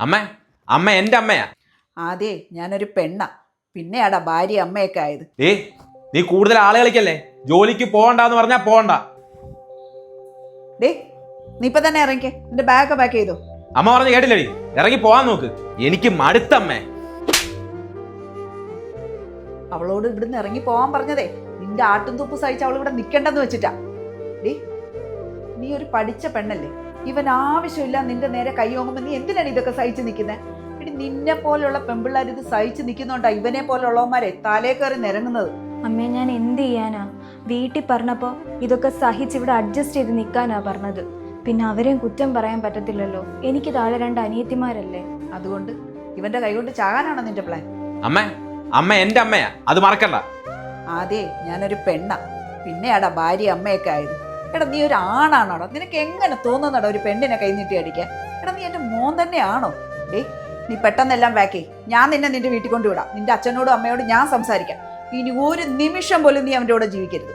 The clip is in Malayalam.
അമ്മ അമ്മ എൻ്റെ അമ്മയാ. ആദ്യേ ഞാനൊരു പെണ്ണ, പിന്നെയാടാ ഭാര്യ അമ്മയൊക്കെ ആയത്. നീ കൂടുതൽ ആളെ കളിക്കല്ലേ. ജോലിക്ക് പോകണ്ടെന്ന് പറഞ്ഞാ പോകണ്ട. ഡേ, നീ ഇപ്പൊ തന്നെ ഇറങ്ങിക്കേ, നിന്റെ ബാഗൊക്കെ പാക്ക് ചെയ്തോ. അമ്മ പറഞ്ഞ് കേട്ടില്ലടി, ഇറങ്ങി പോവാൻ നോക്ക്. എനിക്ക് മടുത്തമ്മേ. അവളോട് ഇവിടുന്ന് ഇറങ്ങി പോവാൻ പറഞ്ഞതേ നിന്റെ ആട്ടും തുപ്പ് സഹിച്ച് അവൾ ഇവിടെ നിൽക്കണ്ടെന്ന് വെച്ചിട്ടാ. ഡേ, നീ ഒരു പഠിച്ച പെണ്ണല്ലേ, ഇവൻ ആവശ്യമില്ല നിന്റെ നേരെ കൈ ഓങ്ങുമ്പോ നീ എന്തിനാണ് ഇതൊക്കെ സഹിച്ച് നിൽക്കുന്നത്? എടി, നിന്നെ പോലെയുള്ള പെമ്പിള്ളേർ ഇത് സഹിച്ച് നിൽക്കുന്നുണ്ടാ ഇവനെ പോലുള്ളവന്മാരെ തലേ കയറി നിരങ്ങുന്നത്. അമ്മേ, ഞാൻ എന്ത് ചെയ്യാനാ? വീട്ടിൽ പറഞ്ഞപ്പോൾ ഇതൊക്കെ സഹിച്ച് ഇവിടെ അഡ്ജസ്റ്റ് ചെയ്ത് നിൽക്കാനാ പറഞ്ഞത്. പിന്നെ അവരെയും കുറ്റം പറയാൻ പറ്റത്തില്ലല്ലോ. എനിക്ക് താഴെ 2 അനിയത്തിമാരല്ലേ. അതുകൊണ്ട് ഇവന്റെ കൈ കൊണ്ട് ചാകാനാണോ നിന്റെ പ്ലാൻ? അമ്മ എൻ്റെ അമ്മയാ, അത് മറക്കണ്ട. ആദ്യേ ഞാനൊരു പെണ്ണ, പിന്നെയാടാ ഭാര്യ അമ്മയൊക്കെ ആയത്. എടാ, നീ ഒരു ആണാണോടാ? നിനക്ക് എങ്ങനെ തോന്നുന്നടാ ഒരു പെണ്ണിനെ കൈ നീട്ടി അടിക്കാൻ? എടാ, നീ എൻ്റെ മോൻ തന്നെയാണോ? നീ പെട്ടെന്നെല്ലാം ബാക്കി, ഞാൻ നിന്നെ നിന്റെ വീട്ടിൽ കൊണ്ടുവിടാം. നിന്റെ അച്ഛനോടും അമ്മയോടും ഞാൻ സംസാരിക്കാം. ഇനി ഒരു നിമിഷം പോലും നീ അവൻ്റെ കൂടെ ജീവിക്കരുത്.